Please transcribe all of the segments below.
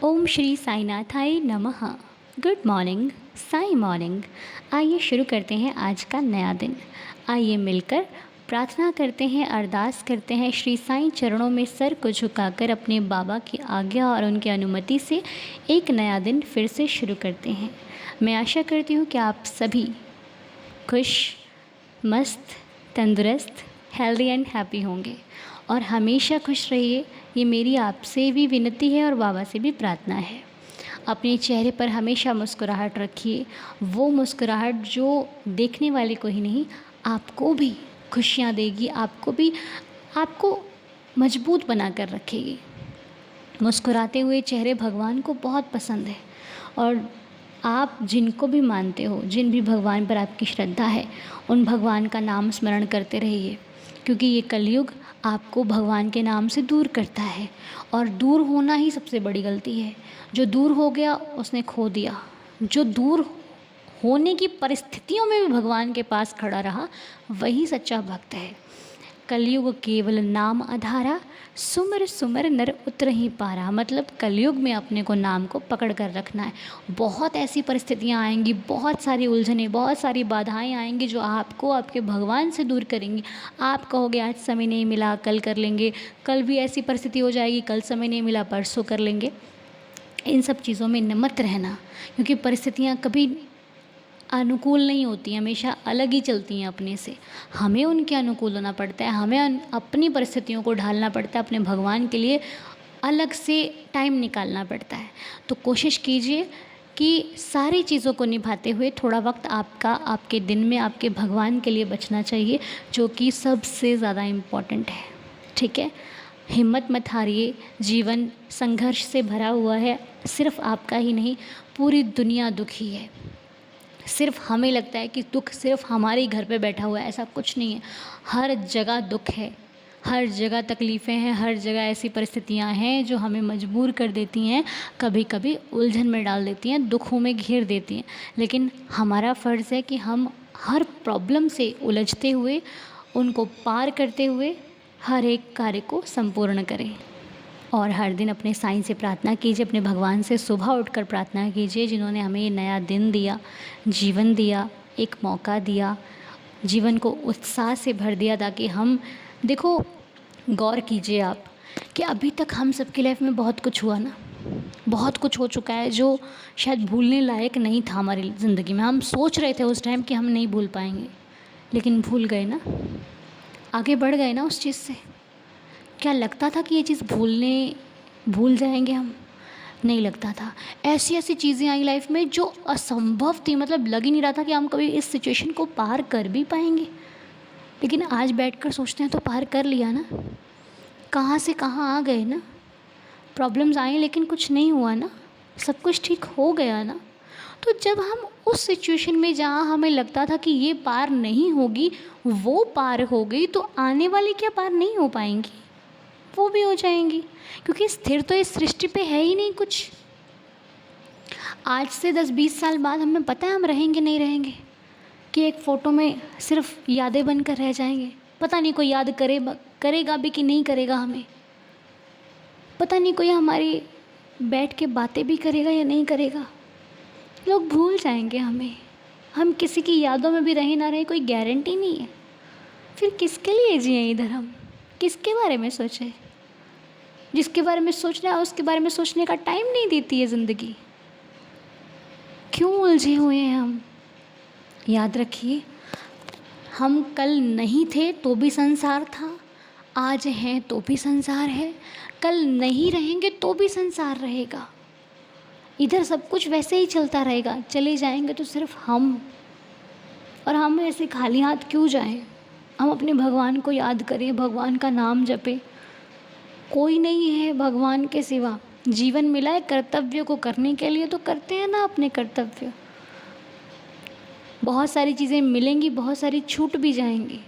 ओम श्री साईनाथाय नमः। Good morning, Sai morning. आइए शुरू करते हैं आज का नया दिन। आइए मिलकर प्रार्थना करते हैं, अरदास करते हैं, श्री साईं चरणों में सर को झुकाकर अपने बाबा की आज्ञा और उनकी अनुमति से एक नया दिन फिर से शुरू करते हैं। मैं आशा करती हूँ कि आप सभी खुश, मस्त, तंदुरुस्त, हेल्दी एंड हैप्पी होंगे और हमेशा खुश रहिए। ये मेरी आपसे भी विनती है और बाबा से भी प्रार्थना है। अपने चेहरे पर हमेशा मुस्कुराहट रखिए, वो मुस्कुराहट जो देखने वाले को ही नहीं आपको भी खुशियाँ देगी, आपको मजबूत बना कर रखेगी। मुस्कुराते हुए चेहरे भगवान को बहुत पसंद है और आप जिनको भी मानते हो, जिन भी भगवान पर आपकी श्रद्धा है, उन भगवान का नाम स्मरण करते रहिए, क्योंकि ये कलयुग आपको भगवान के नाम से दूर करता है और दूर होना ही सबसे बड़ी गलती है। जो दूर हो गया उसने खो दिया। जो दूर होने की परिस्थितियों में भी भगवान के पास खड़ा रहा वही सच्चा भक्त है। कलयुग केवल नाम आधारा, सुमर सुमर नर उतरहि पारा। मतलब कलयुग में अपने को नाम को पकड़ कर रखना है। बहुत ऐसी परिस्थितियाँ आएंगी, बहुत सारी उलझनें, बहुत सारी बाधाएं आएंगी जो आपको आपके भगवान से दूर करेंगी। आप कहोगे आज समय नहीं मिला, कल कर लेंगे, कल भी ऐसी परिस्थिति हो जाएगी, कल समय नहीं मिला, परसों कर लेंगे। इन सब चीज़ों में मत रहना, क्योंकि परिस्थितियाँ कभी अनुकूल नहीं होती, हमेशा अलग ही चलती हैं अपने से। हमें उनके अनुकूल होना पड़ता है, हमें अपनी परिस्थितियों को ढालना पड़ता है, अपने भगवान के लिए अलग से टाइम निकालना पड़ता है। तो कोशिश कीजिए कि सारी चीज़ों को निभाते हुए थोड़ा वक्त आपके दिन में आपके भगवान के लिए बचना चाहिए, जो कि सबसे ज़्यादा इम्पॉर्टेंट है। ठीक है, हिम्मत मत हारिए। जीवन संघर्ष से भरा हुआ है, सिर्फ आपका ही नहीं, पूरी दुनिया दुखी है। सिर्फ हमें लगता है कि दुख सिर्फ हमारे घर पे बैठा हुआ है, ऐसा कुछ नहीं है। हर जगह दुख है, हर जगह तकलीफ़ें हैं, हर जगह ऐसी परिस्थितियां हैं जो हमें मजबूर कर देती हैं, कभी कभी उलझन में डाल देती हैं, दुखों में घेर देती हैं। लेकिन हमारा फ़र्ज़ है कि हम हर प्रॉब्लम से उलझते हुए, उनको पार करते हुए हर एक कार्य को संपूर्ण करें। और हर दिन अपने साईं से प्रार्थना कीजिए, अपने भगवान से सुबह उठकर प्रार्थना कीजिए, जिन्होंने हमें ये नया दिन दिया, जीवन दिया, एक मौका दिया, जीवन को उत्साह से भर दिया, ताकि हम देखो, गौर कीजिए आप कि अभी तक हम सबकी लाइफ में बहुत कुछ हुआ ना, बहुत कुछ हो चुका है जो शायद भूलने लायक नहीं था हमारी ज़िंदगी में। हम सोच रहे थे उस टाइम कि हम नहीं भूल पाएंगे, लेकिन भूल गए ना, आगे बढ़ गए ना उस चीज़ से। क्या लगता था कि ये चीज़ भूल जाएंगे हम? नहीं लगता था। ऐसी ऐसी चीज़ें आई लाइफ में जो असंभव थी, मतलब लग ही नहीं रहा था कि हम कभी इस सिचुएशन को पार कर भी पाएंगे। लेकिन आज बैठकर सोचते हैं तो पार कर लिया ना, कहाँ से कहाँ आ गए ना। प्रॉब्लम्स आई लेकिन कुछ नहीं हुआ ना, सब कुछ ठीक हो गया ना। तो जब हम उस सिचुएशन में जहाँ हमें लगता था कि ये पार नहीं होगी, वो पार हो गई, तो आने वाली क्या पार नहीं हो पाएंगी? वो भी हो जाएंगी, क्योंकि स्थिर तो इस सृष्टि पे है ही नहीं कुछ। आज से 10-20 साल बाद हमें पता है हम रहेंगे नहीं रहेंगे, कि एक फ़ोटो में सिर्फ यादें बनकर रह जाएंगे। पता नहीं कोई याद करेगा भी कि नहीं करेगा हमें, पता नहीं कोई हमारी बैठ के बातें भी करेगा या नहीं करेगा। लोग भूल जाएंगे हमें, हम किसी की यादों में भी रहे ना रहे कोई गारंटी नहीं है। फिर किसके लिए जिए इधर हम, किसके बारे में सोचें? जिसके बारे में सोच रहा है उसके बारे में सोचने का टाइम नहीं देती है ज़िंदगी। क्यों उलझे हुए हैं हम? याद रखिए, हम कल नहीं थे तो भी संसार था, आज हैं तो भी संसार है, कल नहीं रहेंगे तो भी संसार रहेगा। इधर सब कुछ वैसे ही चलता रहेगा, चले जाएंगे तो सिर्फ हम। और हम ऐसे खाली हाथ क्यों जाएं? हम अपने भगवान को याद करें, भगवान का नाम जपें। कोई नहीं है भगवान के सिवा। जीवन मिला है कर्तव्य को करने के लिए, तो करते हैं ना अपने कर्तव्य। बहुत सारी चीज़ें मिलेंगी, बहुत सारी छूट भी जाएंगी।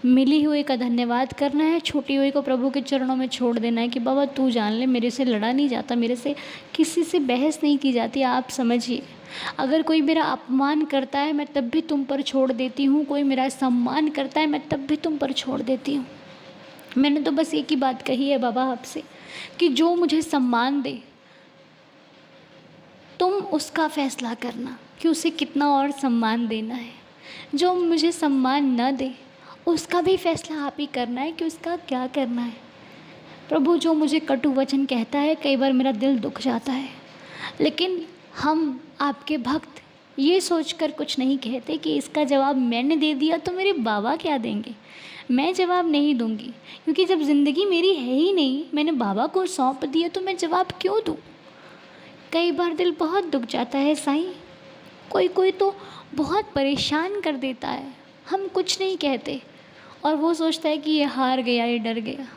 मिली हुई का धन्यवाद करना है, छूटी हुई को प्रभु के चरणों में छोड़ देना है कि बाबा तू जान ले, मेरे से लड़ा नहीं जाता, मेरे से किसी से बहस नहीं की जाती। आप समझिए, अगर कोई मेरा अपमान करता है मैं तब भी तुम पर छोड़ देती हूँ, कोई मेरा सम्मान करता है मैं तब भी तुम पर छोड़ देती हूँ। मैंने तो बस एक ही बात कही है बाबा आपसे, कि जो मुझे सम्मान दे, तुम उसका फ़ैसला करना कि उसे कितना और सम्मान देना है। जो मुझे सम्मान न दे, उसका भी फ़ैसला आप ही करना है कि उसका क्या करना है। प्रभु, जो मुझे कटु वचन कहता है, कई बार मेरा दिल दुख जाता है, लेकिन हम आपके भक्त ये सोचकर कुछ नहीं कहते कि इसका जवाब मैंने दे दिया तो मेरे बाबा क्या देंगे। मैं जवाब नहीं दूंगी, क्योंकि जब ज़िंदगी मेरी है ही नहीं, मैंने बाबा को सौंप दिया, तो मैं जवाब क्यों दूँ। कई बार दिल बहुत दुख जाता है साईं। कोई कोई तो बहुत परेशान कर देता है, हम कुछ नहीं कहते और वो सोचता है कि ये हार गया, ये डर गया।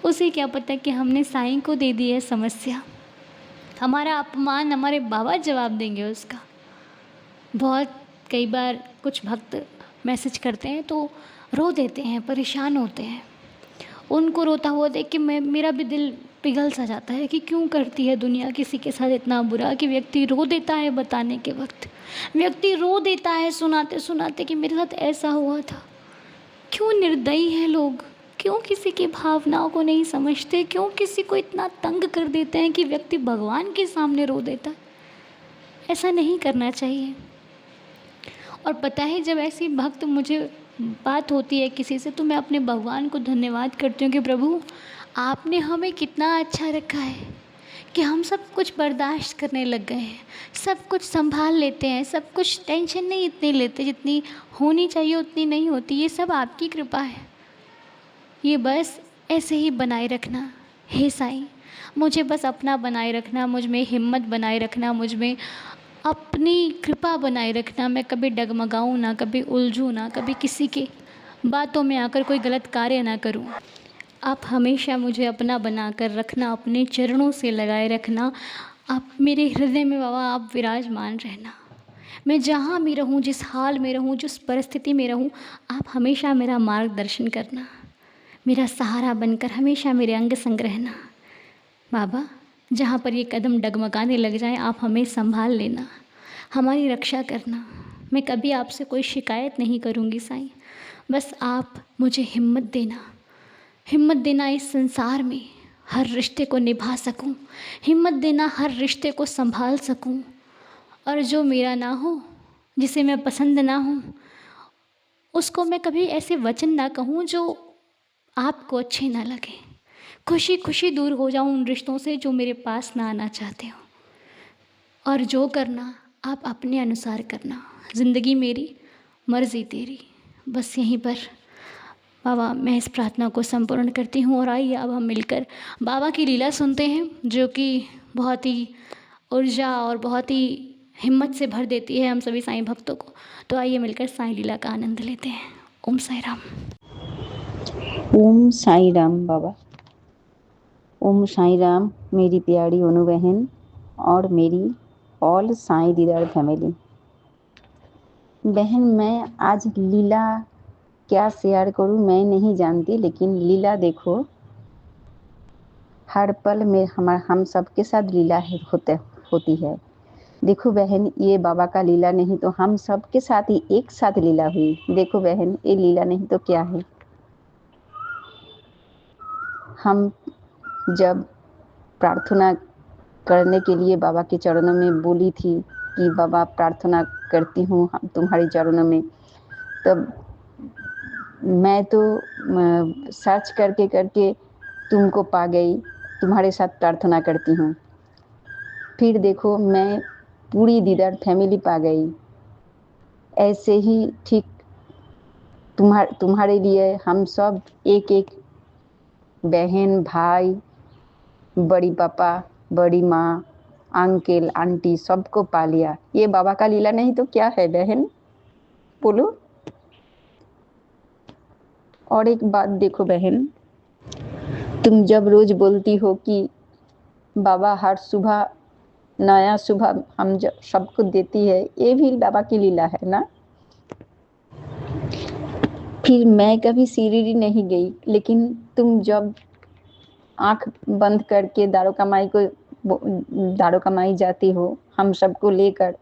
उसे क्या पता कि हमने साईं को दे दी है समस्या। हमारा अपमान हमारे बाबा जवाब देंगे उसका। बहुत कई बार कुछ भक्त मैसेज करते हैं तो रो देते हैं, परेशान होते हैं। उनको रोता हुआ देख के मेरा भी दिल पिघल सा जाता है कि क्यों करती है दुनिया किसी के साथ इतना बुरा, कि व्यक्ति रो देता है बताने के वक्त, व्यक्ति रो देता है सुनाते सुनाते कि मेरे साथ ऐसा हुआ था। क्यों निर्दयी हैं लोग, क्यों किसी की भावनाओं को नहीं समझते, क्यों किसी को इतना तंग कर देते हैं कि व्यक्ति भगवान के सामने रो देता है। ऐसा नहीं करना चाहिए। और पता है, जब ऐसी भक्त मुझे बात होती है किसी से, तो मैं अपने भगवान को धन्यवाद करती हूँ कि प्रभु, आपने हमें कितना अच्छा रखा है कि हम सब कुछ बर्दाश्त करने लग गए हैं, सब कुछ संभाल लेते हैं, सब कुछ टेंशन नहीं इतनी लेते, जितनी होनी चाहिए उतनी नहीं होती। ये सब आपकी कृपा है। ये बस ऐसे ही बनाए रखना हे साईं, मुझे बस अपना बनाए रखना, मुझ में हिम्मत बनाए रखना, मुझ में अपनी कृपा बनाए रखना। मैं कभी डगमगाऊँ ना, कभी उलझूँ ना, कभी किसी के बातों में आकर कोई गलत कार्य ना करूँ। आप हमेशा मुझे अपना बनाकर रखना, अपने चरणों से लगाए रखना। आप मेरे हृदय में बाबा आप विराजमान रहना। मैं जहाँ भी रहूँ, जिस हाल में रहूँ, जिस परिस्थिति में रहूँ, आप हमेशा मेरा मार्गदर्शन करना, मेरा सहारा बनकर हमेशा मेरे अंग संग रहना। बाबा, जहाँ पर ये कदम डगमगाने लग जाएं, आप हमें संभाल लेना, हमारी रक्षा करना। मैं कभी आपसे कोई शिकायत नहीं करूँगी साईं, बस आप मुझे हिम्मत देना इस संसार में हर रिश्ते को निभा सकूं, हिम्मत देना हर रिश्ते को संभाल सकूं, और जो मेरा ना हो, जिसे मैं पसंद ना हूँ, उसको मैं कभी ऐसे वचन ना कहूँ जो आपको अच्छे ना लगे। खुशी खुशी दूर हो जाऊँ उन रिश्तों से जो मेरे पास ना आना चाहते हो। और जो करना आप अपने अनुसार करना, ज़िंदगी मेरी, मर्ज़ी तेरी। बस यहीं पर बाबा मैं इस प्रार्थना को संपूर्ण करती हूँ। और आइए अब हम मिलकर बाबा की लीला सुनते हैं, जो कि बहुत ही ऊर्जा और बहुत ही हिम्मत से भर देती है हम सभी साईं भक्तों को। तो आइए मिलकर साईं लीला का आनंद लेते हैं। ओम साई राम। ओम साई राम बाबा। ओम साई राम मेरी प्यारी अनु बहन और मेरी ऑल साई दीदार फैमिली। बहन, मैं आज लीला क्या शेयर करूं मैं नहीं जानती, लेकिन लीला देखो, हर पल में हम सबके साथ लीला होती है। देखो बहन, ये बाबा का लीला नहीं तो हम सबके साथ ही एक साथ लीला हुई। देखो बहन, ये लीला नहीं तो क्या है। हम जब प्रार्थना करने के लिए बाबा के चरणों में बोली थी कि बाबा प्रार्थना करती हूँ तुम्हारे चरणों में, तब मैं तो सर्च करके करके तुमको पा गई, तुम्हारे साथ प्रार्थना करती हूँ। फिर देखो मैं पूरी दीदार फैमिली पा गई। ऐसे ही ठीक तुम्हारे लिए हम सब एक एक बहन भाई, बड़ी पापा, बड़ी माँ, अंकल आंटी सबको पा लिया। ये बाबा का लीला नहीं तो क्या है बहन, बोलो। और एक बात देखो बहन, तुम जब रोज बोलती हो कि बाबा हर सुबह नया सुबह हम जब सबको देती है, ये भी बाबा की लीला है ना। फिर मैं कभी शिरडी नहीं गई, लेकिन तुम जब आंख बंद करके दारोका माई जाती हो हम सबको लेकर,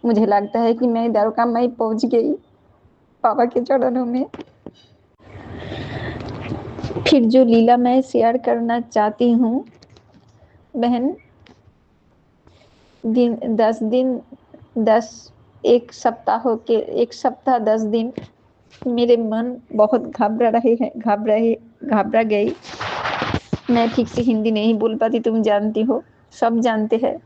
मुझे लगता है कि मैं दारोका माई पहुंच गई बाबा के चरणों में। फिर जो लीला मैं शेयर करना चाहती हूँ बहन, दिन 10 एक सप्ताह हो के 1 सप्ताह 10 दिन मेरे मन बहुत घबरा गई। मैं ठीक से हिंदी नहीं बोल पाती, तुम जानती हो, सब जानते हैं।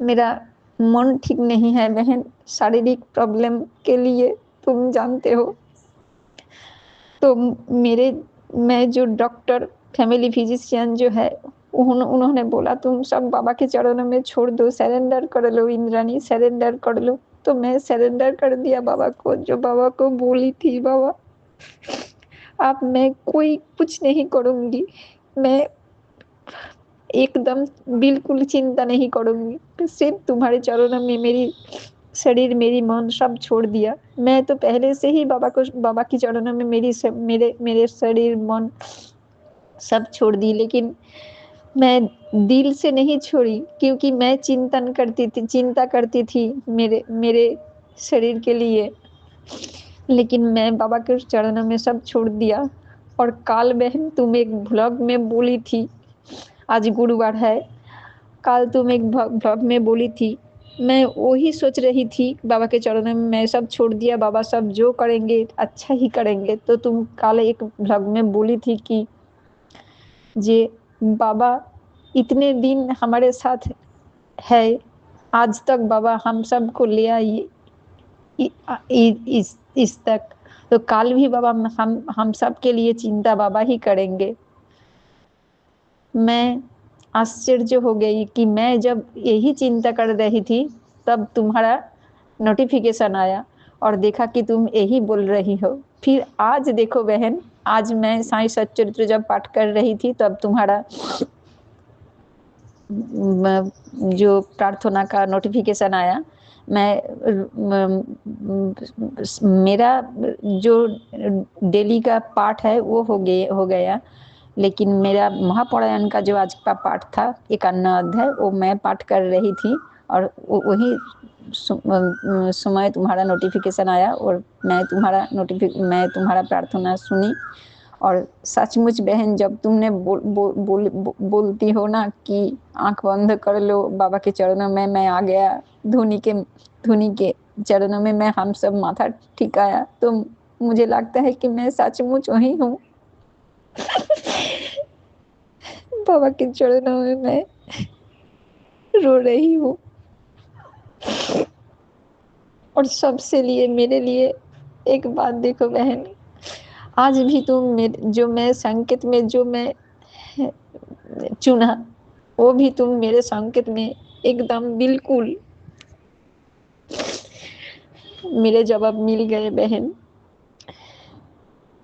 मेरा मन ठीक नहीं है बहन, शारीरिक प्रॉब्लम के लिए, तुम जानते हो। तो मैं जो डॉक्टर फैमिली फिजिशियन जो है, उन्होंने बोला तुम सब बाबा के चरणों में छोड़ दो, सरेंडर कर लो इंद्राणी, सरेंडर कर लो। तो मैं सरेंडर कर दिया बाबा को, जो बाबा को बोली थी, बाबा अब मैं कोई कुछ नहीं करूंगी, मैं एकदम बिल्कुल चिंता नहीं करूंगी, सिर्फ तुम्हारे चरणों में मेरी शरीर मेरी मन सब छोड़ दिया। मैं तो पहले से ही बाबा की चरणों में मेरे शरीर मन सब छोड़ दी, लेकिन मैं दिल से नहीं छोड़ी, क्योंकि मैं चिंता करती थी मेरे मेरे शरीर के लिए। लेकिन मैं बाबा के चरणों में सब छोड़ दिया। और काल बहन तुम एक ब्लॉग में बोली थी, आज गुरुवार है, कल तुम एक ब्लॉग में बोली थी, मैं वही सोच रही थी, बाबा के चरणों में मैं सब छोड़ दिया, बाबा सब जो करेंगे अच्छा ही करेंगे। तो तुम कल एक ब्लॉग में बोली थी कि जे बाबा इतने दिन हमारे साथ है, आज तक बाबा हम सबको ले आई इस तक, तो कल भी बाबा हम सब के लिए चिंता बाबा ही करेंगे। मैं आश्चर्य हो गई कि मैं जब यही चिंता कर रही थी, तब तुम्हारा नोटिफिकेशन आया और देखा कि तुम यही बोल रही हो। फिर आज देखो बहन, आज मैं साईं सच्चरित्र जब पाठ कर रही थी, तब तुम्हारा जो प्रार्थना का नोटिफिकेशन आया। मेरा जो डेली का पाठ है वो हो गया, लेकिन मेरा महापौरायण का जो आज का पाठ था 51 अध्याय, वो मैं पाठ कर रही थी और वही समय तुम्हारा नोटिफिकेशन आया और मैं तुम्हारा प्रार्थना सुनी। और सचमुच बहन, जब तुमने बोलती हो ना कि आंख बंद कर लो, बाबा के चरणों में मैं आ गया, धुनी के चरणों में मैं हम सब माथा टिकाया, तो मुझे लगता है कि मैं सचमुच वही हूँ। बाबा के चरणों में मैं रो रही हूँ। और सबसे लिए मेरे लिए एक बात देखो बहन, आज भी तुम जो मैं संकेत में जो मैं चुना, वो भी तुम मेरे संकेत में एकदम बिल्कुल मेरे जवाब मिल गए बहन।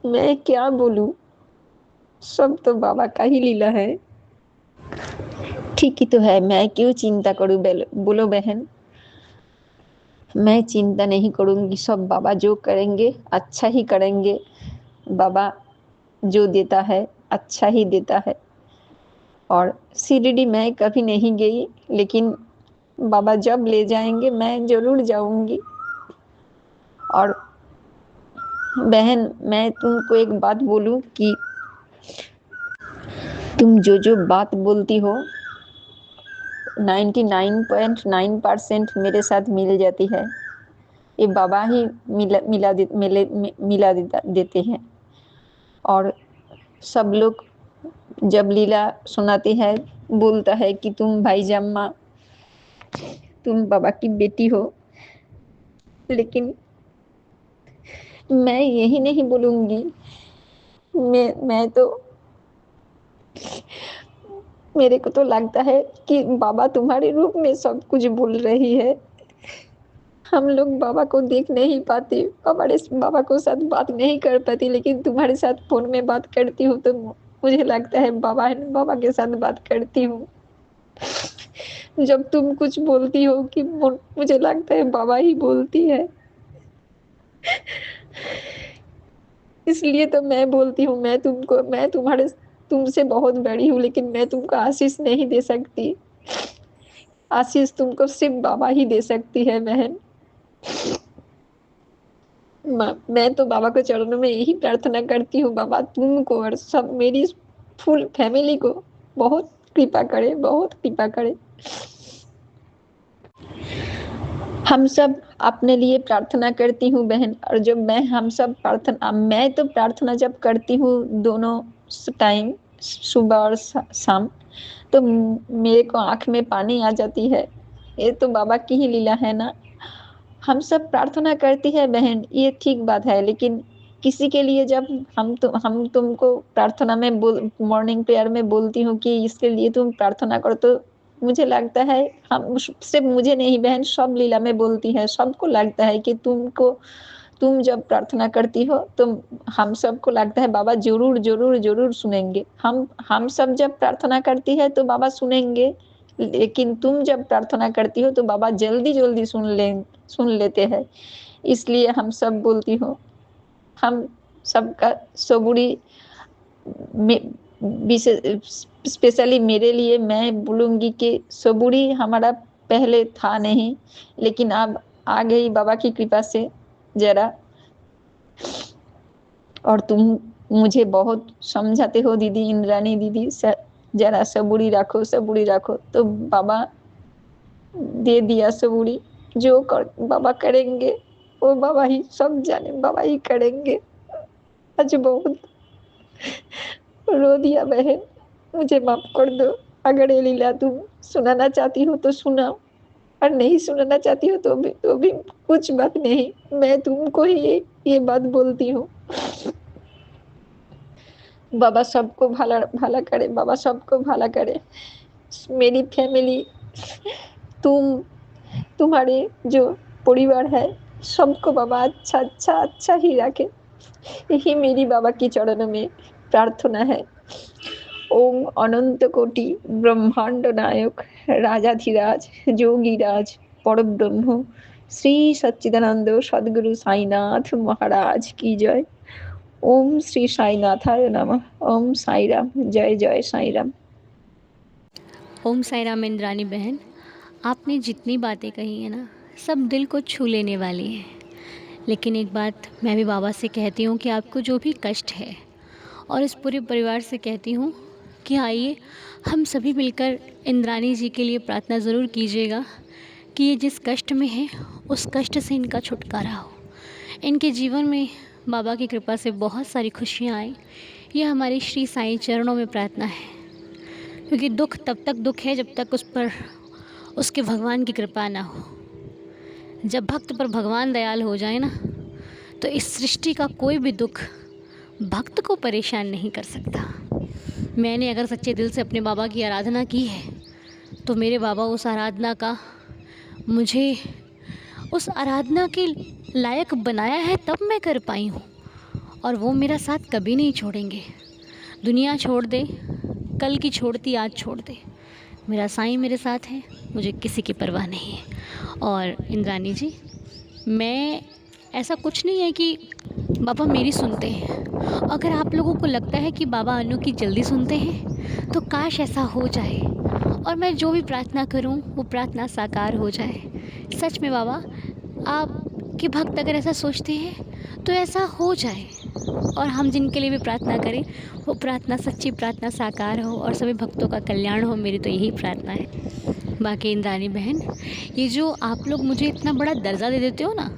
मैं क्या बोलूं, सब तो बाबा का ही लीला है। ठीक ही तो है, मैं क्यों चिंता करूं बोलो बहन, मैं चिंता नहीं करूंगी, सब बाबा जो करेंगे अच्छा ही करेंगे। बाबा जो देता है अच्छा ही देता है। और शिरडी मैं कभी नहीं गई, लेकिन बाबा जब ले जाएंगे मैं जरूर जाऊंगी। और बहन, मैं तुमको एक बात बोलूं कि तुम जो बात बोलती हो 99.9% मेरे साथ मिल जाती है। ये बाबा ही मिला देते हैं। और सब लोग जब लीला सुनाते हैं, बोलता है कि तुम भाई जम्मा, तुम बाबा की बेटी हो, लेकिन मैं यही नहीं बोलूंगी। मैं तो मेरे को तो लगता है कि बाबा तुम्हारे रूप में सब कुछ बोल रही है। हम लोग बाबा को देख नहीं पाते, बाबा को साथ बात नहीं कर पाती, लेकिन तुम्हारे साथ फोन में बात करती हूँ तो मुझे लगता है बाबा के साथ बात करती हूँ। जब तुम कुछ बोलती हो कि मुझे लगता है बाबा ही बोलती है। इसलिए तो मैं बोलती हूँ, मैं तुमसे बहुत बड़ी हूँ, लेकिन मैं तुमको आशीष नहीं दे सकती। आशीष तुमको सिर्फ बाबा ही दे सकती है बहन। मैं तो बाबा के चरणों में यही प्रार्थना करती हूँ, बाबा तुमको और सब मेरी फुल फैमिली को बहुत कृपा करे, बहुत कृपा करे। हम सब अपने लिए प्रार्थना करती हूँ बहन, और जब मैं तो प्रार्थना जब करती हूँ दोनों टाइम, सुबह और शाम, तो मेरे को आँख में पानी आ जाती है। ये तो बाबा की ही लीला है ना। हम सब प्रार्थना करती है बहन, ये ठीक बात है, लेकिन किसी के लिए जब हम तुमको प्रार्थना में मॉर्निंग प्रेयर में बोलती हूँ कि इसके लिए तुम प्रार्थना करो, तो मुझे लगता है, हम सिर्फ मुझे नहीं बहन, सब लीला में बोलती है, सबको लगता है कि तुम जब प्रार्थना करती हो तो हम सबको लगता है बाबा जरूर जरूर जरूर सुनेंगे। हम सब जब प्रार्थना करती है तो बाबा सुनेंगे, लेकिन तुम जब प्रार्थना करती हो तो बाबा जल्दी जल्दी सुन लेते हैं। इसलिए हम सब बोलती हो, हम सबका सबूरी स्पेशली मेरे लिए मैं बोलूँगी कि सबूरी हमारा पहले था नहीं, लेकिन अब आ गई बाबा की कृपा से जरा। और तुम मुझे बहुत समझाते हो दीदी, इंद्रानी दीदी, जरा सबूरी रखो, तो बाबा दे दिया सबूरी। जो बाबा करेंगे वो बाबा ही सब जाने, बाबा ही करेंगे। आज बहुत रो दिया बहन, मुझे माफ कर दो। अगर ये लीला तुम सुनाना चाहती हो तो सुनाओ, और नहीं सुनाना चाहती हो तो भी कुछ बात नहीं, मैं तुमको ही ये बात बोलती हूँ। बाबा सबको भला भला करे, बाबा सबको भला करे। मेरी फैमिली, तुम, तुम्हारे जो परिवार है, सबको बाबा अच्छा अच्छा अच्छा ही रखे, यही मेरी बाबा की चरणों में प्रार्थना है। ओम अनंत कोटि ब्रह्मांड नायक राजाधिराज जोगीराज परब्रह्म श्री सच्चिदानंद सद्गुरु साईनाथ महाराज की जय। ओम श्री साईनाथाय नमः। ओम साई राम। जय जय साई राम। ओम साई राम। इंद्रानी बहन, आपने जितनी बातें कही है ना, सब दिल को छू लेने वाली हैं। लेकिन एक बात मैं भी बाबा से कहती हूँ कि आपको जो भी कष्ट है, और इस पूरे परिवार से कहती हूँ कि आइए हम सभी मिलकर इंद्रानी जी के लिए प्रार्थना ज़रूर कीजिएगा कि ये जिस कष्ट में है उस कष्ट से इनका छुटकारा हो, इनके जीवन में बाबा की कृपा से बहुत सारी खुशियाँ आए। ये हमारी श्री साईं चरणों में प्रार्थना है, क्योंकि दुख तब तक दुख है जब तक उस पर उसके भगवान की कृपा ना हो। जब भक्त पर भगवान दयाल हो जाए ना, तो इस सृष्टि का कोई भी दुख भक्त को परेशान नहीं कर सकता। मैंने अगर सच्चे दिल से अपने बाबा की आराधना की है, तो मेरे बाबा उस आराधना का मुझे उस आराधना के लायक बनाया है, तब मैं कर पाई हूँ। और वो मेरा साथ कभी नहीं छोड़ेंगे। दुनिया छोड़ दे, कल की छोड़ती आज छोड़ दे, मेरा साईं मेरे साथ है, मुझे किसी की परवाह नहीं है। और इंद्रानी जी, मैं, ऐसा कुछ नहीं है कि बाबा मेरी सुनते हैं। अगर आप लोगों को लगता है कि बाबा अनु की जल्दी सुनते हैं, तो काश ऐसा हो जाए, और मैं जो भी प्रार्थना करूं वो प्रार्थना साकार हो जाए। सच में बाबा, आपके भक्त अगर ऐसा सोचते हैं तो ऐसा हो जाए, और हम जिनके लिए भी प्रार्थना करें वो प्रार्थना, सच्ची प्रार्थना साकार हो और सभी भक्तों का कल्याण हो। मेरी तो यही प्रार्थना है। बाकी इंद्रानी बहन, ये जो आप लोग मुझे इतना बड़ा दर्जा दे देते हो ना,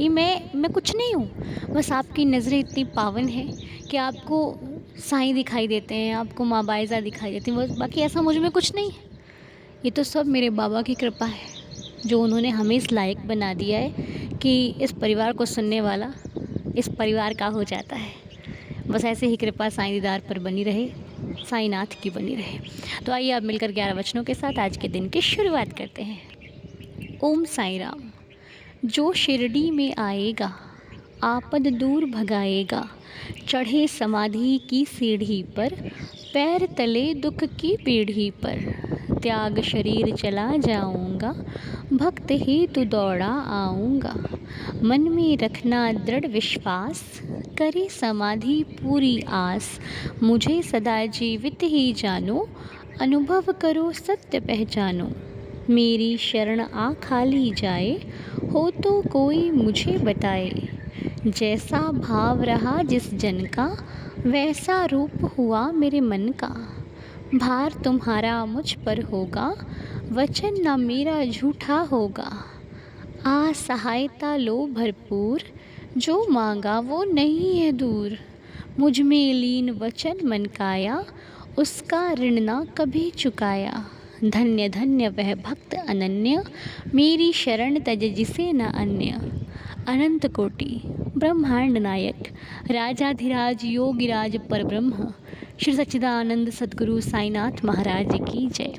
ये मैं कुछ नहीं हूँ। बस आपकी नज़रें इतनी पावन हैं कि आपको साईं दिखाई देते हैं, आपको माँ बाइज़ा दिखाई देती हैं, बस। बाकी ऐसा मुझ में कुछ नहीं है। ये तो सब मेरे बाबा की कृपा है, जो उन्होंने हमें इस लायक बना दिया है कि इस परिवार को सुनने वाला इस परिवार का हो जाता है। बस ऐसे ही कृपा साईं दीदार पर बनी रहे, साईनाथ की बनी रहे। तो आइए आप मिलकर 11 वचनों के साथ आज के दिन की शुरुआत करते हैं। ओम साई राम। जो शिरडी में आएगा, आपद दूर भगाएगा, चढ़े समाधि की सीढ़ी पर, पैर तले दुख की पीढ़ी पर, त्याग शरीर चला जाऊंगा, भक्त ही तू दौड़ा आऊँगा, मन में रखना दृढ़ विश्वास, करे समाधि पूरी आस, मुझे सदा जीवित ही जानो, अनुभव करो सत्य पहचानो, मेरी शरण आ खाली जाए, हो तो कोई मुझे बताए, जैसा भाव रहा जिस जन का, वैसा रूप हुआ मेरे मन का, भार तुम्हारा मुझ पर होगा, वचन न मेरा झूठा होगा, आ सहायता लो भरपूर, जो मांगा वो नहीं है दूर। मुझ में लीन वचन मन काया, उसका ऋण ना कभी चुकाया। धन्य धन्य वह भक्त अनन्य, मेरी शरण तज जिसे न अन्य। अनंत कोटि ब्रह्मांड नायक, राजाधिराज योगिराज परब्रह्म, श्री सच्चिदानंद सद्गुरु साईनाथ महाराज की जय।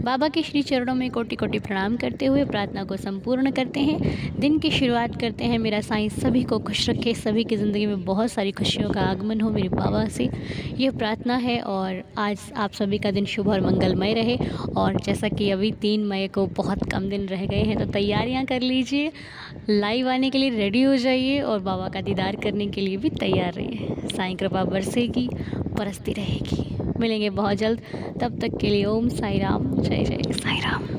बाबा के श्री चरणों में कोटि कोटि प्रणाम करते हुए प्रार्थना को संपूर्ण करते हैं। दिन की शुरुआत करते हैं। मेरा साईं सभी को खुश रखे, सभी की ज़िंदगी में बहुत सारी खुशियों का आगमन हो, मेरे बाबा से ये प्रार्थना है। और आज आप सभी का दिन शुभ और मंगलमय रहे। और जैसा कि अभी 3 मई को बहुत कम दिन रह गए हैं, तो तैयारियां कर लीजिए, लाइव आने के लिए रेडी हो जाइए और बाबा का दीदार करने के लिए भी तैयार रहिए। साईं कृपा बरसेगी, बरसती रहेगी। मिलेंगे बहुत जल्द, तब तक के लिए ओम साई राम, जय जय साई राम।